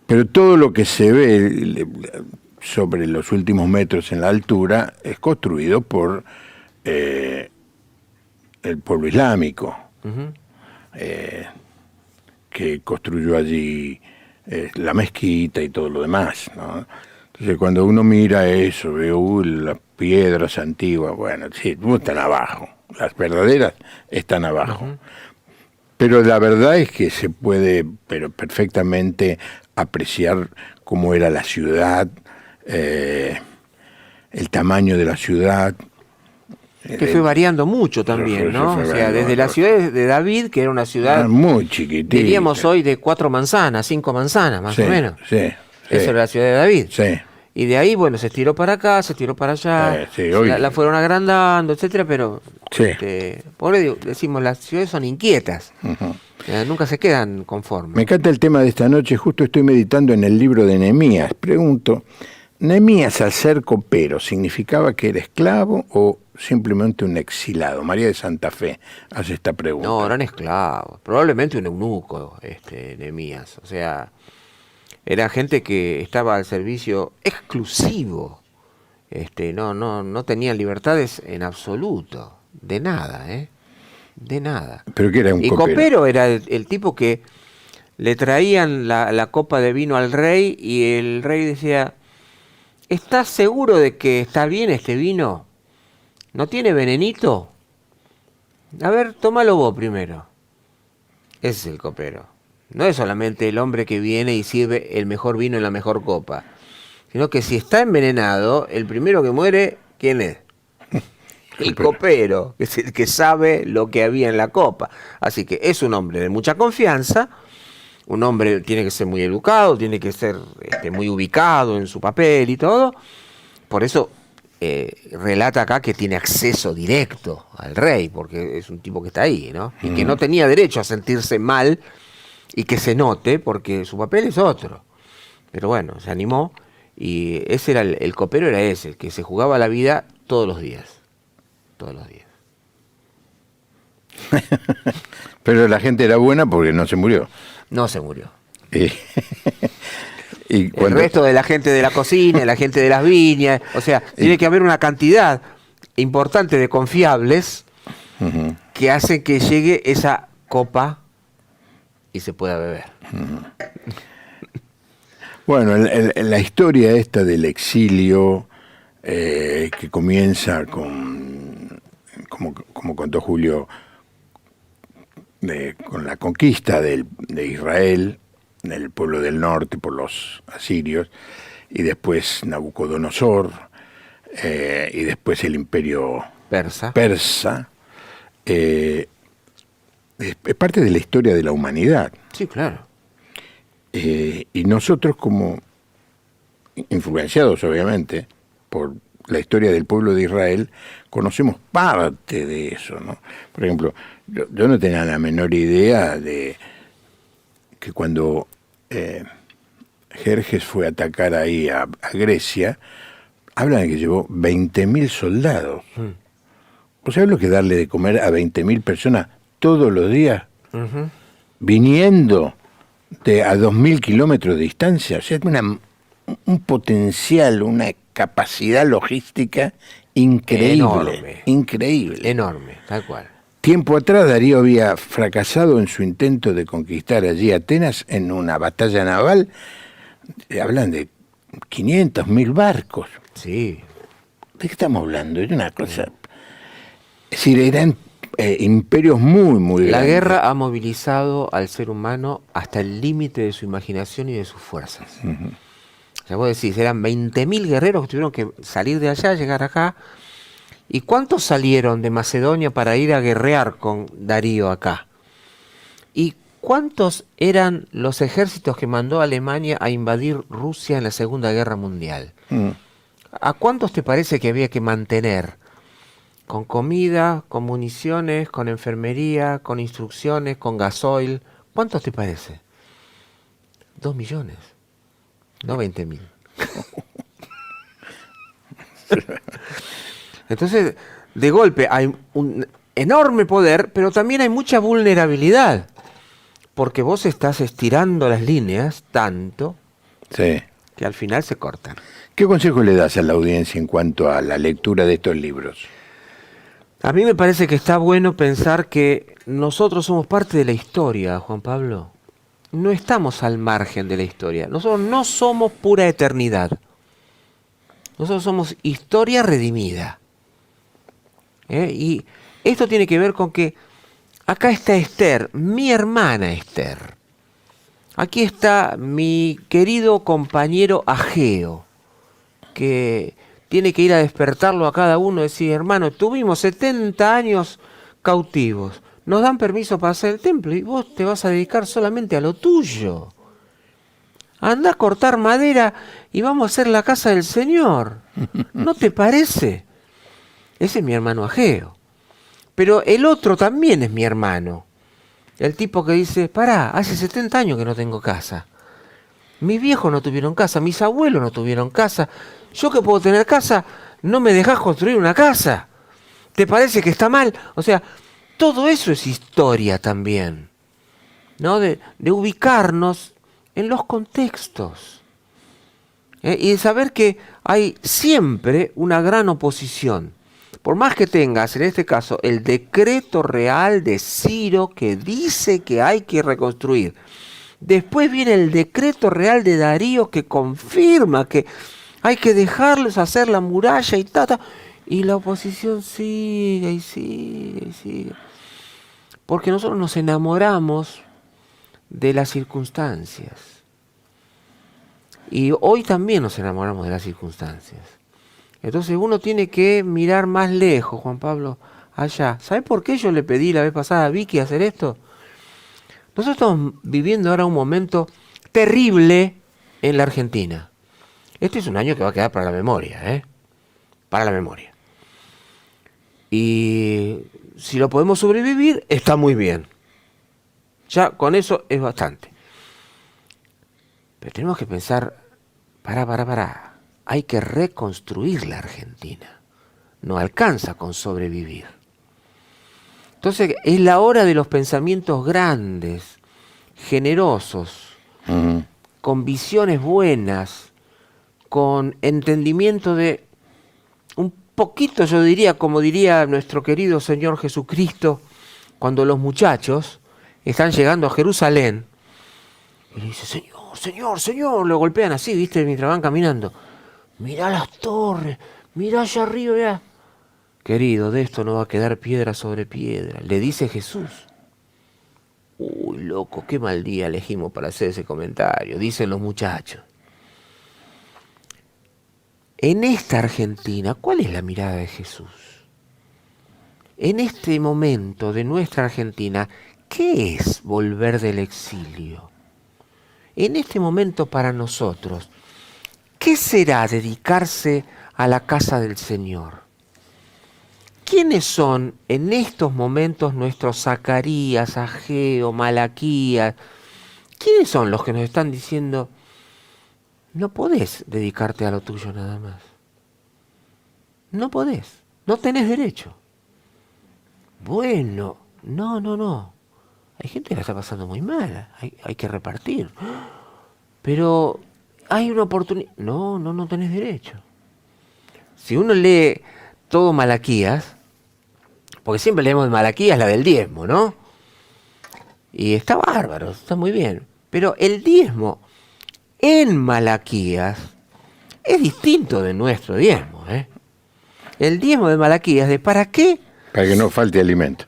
pero todo lo que se ve sobre los últimos metros en la altura es construido por el pueblo islámico, Ujú. que construyó allí la mezquita y todo lo demás, ¿no? Entonces cuando uno mira eso, ve las piedras antiguas, bueno, sí, no están abajo, las verdaderas están abajo. Pero la verdad es que se puede perfectamente apreciar cómo era la ciudad, el tamaño de la ciudad. Que fue variando mucho también, ¿no? fue O sea, variando, desde la ciudad de David, que era una ciudad, Muy chiquitita. diríamos hoy, de 4 manzanas, 5 manzanas, más Sí, o menos. Sí, sí, Eso era la ciudad de David. sí. Y de ahí, bueno, se estiró para acá, se estiró para allá, Sí, hoy- la fueron agrandando, etcétera, pero Sí. por eso decimos, las ciudades son inquietas, nunca se quedan conformes. Me encanta el tema de esta noche, justo estoy meditando en el libro de Nehemías. Pregunto, ¿Nehemías al ser copero significaba que era esclavo o simplemente un exilado? María de Santa Fe hace esta pregunta. No, eran esclavos, probablemente un eunuco, Nehemías, o sea, era gente que estaba al servicio exclusivo, no tenían libertades en absoluto, de nada, de nada. ¿Pero qué era un Y copero? copero era el tipo que le traían la copa de vino al rey y el rey decía, ¿estás seguro de que está bien este vino? ¿No tiene venenito? A ver, tómalo vos primero. Ese es el copero. No es solamente el hombre que viene y sirve el mejor vino en la mejor copa, sino que si está envenenado, el primero que muere, ¿quién es? El copero, que es el que sabe lo que había en la copa. Así que es un hombre de mucha confianza, un hombre tiene que ser muy educado, tiene que ser muy ubicado en su papel y todo. Por eso relata acá que tiene acceso directo al rey, porque es un tipo que está ahí, ¿no? Y que no tenía derecho a sentirse mal y que se note, porque su papel es otro. Pero bueno, se animó y ese era el copero, era ese, el que se jugaba la vida todos los días. Todos los días. Pero la gente era buena porque no se murió. No se murió. Y El resto de la gente de la cocina, la gente de las viñas, o sea, tiene que haber una cantidad importante de confiables que hacen que llegue esa copa y se pueda beber. Bueno, la historia esta del exilio que comienza como contó Julio, con la conquista de Israel, del pueblo del norte por los asirios, y después Nabucodonosor, y después el imperio Persa. es parte de la historia de la humanidad. Sí, claro. Y nosotros, como influenciados obviamente por la historia del pueblo de Israel, conocemos parte de eso, ¿no? Por ejemplo, yo no tenía la menor idea de que cuando Jerjes fue a atacar ahí a Grecia, hablan de que llevó 20.000 soldados. ¿O sabes lo que darle de comer a 20.000 personas todos los días? Viniendo a 2.000 kilómetros de distancia. O sea, un potencial, una capacidad logística increíble. Enorme. Increíble. Enorme, tal cual. Tiempo atrás Darío había fracasado en su intento de conquistar allí Atenas en una batalla naval. Hablan de 500.000 barcos. Sí. ¿De qué estamos hablando? Es una cosa... Es decir, eran imperios muy, muy La grandes. guerra ha movilizado al ser humano hasta el límite de su imaginación y de sus fuerzas. O sea, vos decís, eran 20.000 guerreros que tuvieron que salir de allá, llegar acá. ¿Y cuántos salieron de Macedonia para ir a guerrear con Darío acá? ¿Y cuántos eran los ejércitos que mandó Alemania a invadir Rusia en la Segunda Guerra Mundial? ¿A cuántos te parece que había que mantener? Con comida, con municiones, con enfermería, con instrucciones, con gasoil. ¿Cuántos te parece? 2 millones. No 20.000. Entonces, de golpe hay enorme poder, pero también hay mucha vulnerabilidad, porque vos estás estirando las líneas tanto Sí. que al final se cortan. ¿Qué consejo le das a la audiencia en cuanto a la lectura de estos libros? A mí me parece que está bueno pensar que nosotros somos parte de la historia, Juan Pablo. No estamos al margen de la historia. Nosotros no somos pura eternidad. Nosotros somos historia redimida. Y esto tiene que ver con que acá está Esther, mi hermana Esther. Aquí está mi querido compañero Ageo, que tiene que ir a despertarlo a cada uno y decir, hermano, tuvimos 70 años cautivos, nos dan permiso para hacer el templo y vos te vas a dedicar solamente a lo tuyo. Anda a cortar madera y vamos a hacer la casa del Señor. ¿No te parece? Ese es mi hermano Ageo. Pero el otro también es mi hermano. El tipo que dice, pará, hace 70 años que no tengo casa. Mis viejos no tuvieron casa, mis abuelos no tuvieron casa. Yo que puedo tener casa, no me dejás construir una casa. ¿Te parece que está mal? O sea, todo eso es historia también, ¿no? De ubicarnos en los contextos. Y de saber que hay siempre una gran oposición. Por más que tengas, en este caso, el decreto real de Ciro que dice que hay que reconstruir. Después viene el decreto real de Darío que confirma que hay que dejarlos hacer la muralla y ta. Y la oposición sigue y sigue y sigue. Porque nosotros nos enamoramos de las circunstancias. Y hoy también nos enamoramos de las circunstancias. Entonces uno tiene que mirar más lejos, Juan Pablo, allá. ¿Sabe por qué yo le pedí la vez pasada a Vicky hacer esto? Nosotros estamos viviendo ahora un momento terrible en la Argentina. Este es un año que va a quedar para la memoria, ¿eh? Para la memoria. Y si lo podemos sobrevivir, está muy bien. Ya con eso es bastante. Pero tenemos que pensar, pará. Hay que reconstruir la Argentina. No alcanza con sobrevivir. Entonces es la hora de los pensamientos grandes, generosos, con visiones buenas, con entendimiento de un poquito, yo diría, como diría nuestro querido Señor Jesucristo, cuando los muchachos están llegando a Jerusalén, y le dice, Señor, lo golpean así, ¿viste? Mientras van caminando. Mirá las torres, mirá allá arriba, mirá. Querido, de esto no va a quedar piedra sobre piedra, le dice Jesús. Uy, loco, qué mal día elegimos para hacer ese comentario, dicen los muchachos. En esta Argentina, ¿cuál es la mirada de Jesús? En este momento de nuestra Argentina, ¿qué es volver del exilio? En este momento para nosotros, ¿qué será dedicarse a la casa del Señor? ¿Quiénes son en estos momentos nuestros Zacarías, Ageo, Malaquías? ¿Quiénes son los que nos están diciendo, no podés dedicarte a lo tuyo nada más? No podés, no tenés derecho. Bueno, no. Hay gente que la está pasando muy mal, hay que repartir. Pero hay una oportunidad. No tenés derecho. Si uno lee todo Malaquías, porque siempre leemos de Malaquías la del diezmo, ¿no? Y está bárbaro, está muy bien. Pero el diezmo en Malaquías es distinto de nuestro diezmo, ¿eh? El diezmo de Malaquías, ¿de para qué? Para que no falte alimento.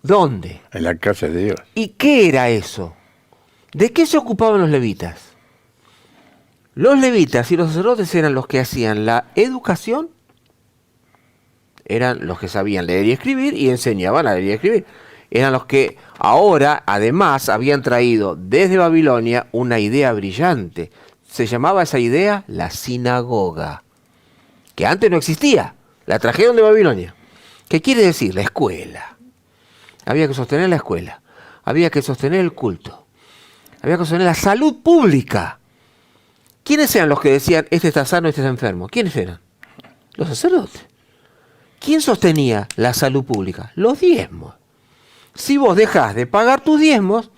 ¿Dónde? En la casa de Dios. ¿Y qué era eso? ¿De qué se ocupaban los levitas? Los levitas y los sacerdotes eran los que hacían la educación, eran los que sabían leer y escribir y enseñaban a leer y escribir. Eran los que ahora, además, habían traído desde Babilonia una idea brillante. Se llamaba esa idea la sinagoga, que antes no existía. La trajeron de Babilonia. ¿Qué quiere decir? La escuela. Había que sostener la escuela. Había que sostener el culto. Había que sostener la salud pública. ¿Quiénes eran los que decían, este está sano, este está enfermo? ¿Quiénes eran? Los sacerdotes. ¿Quién sostenía la salud pública? Los diezmos. Si vos dejás de pagar tus diezmos,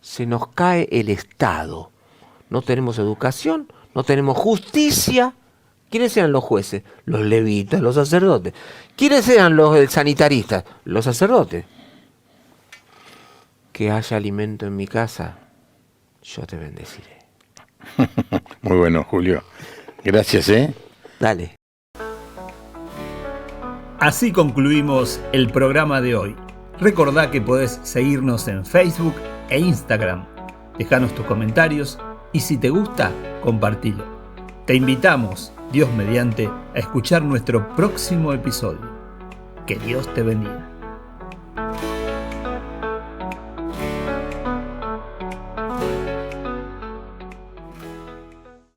se nos cae el Estado. No tenemos educación, no tenemos justicia. ¿Quiénes eran los jueces? Los levitas, los sacerdotes. ¿Quiénes eran los sanitaristas? Los sacerdotes. Que haya alimento en mi casa, yo te bendeciré. Muy bueno, Julio. Gracias, Dale. Así concluimos el programa de hoy. Recordá que podés seguirnos en Facebook e Instagram. Dejanos tus comentarios y si te gusta, compartilo. Te invitamos, Dios mediante, a escuchar nuestro próximo episodio. Que Dios te bendiga.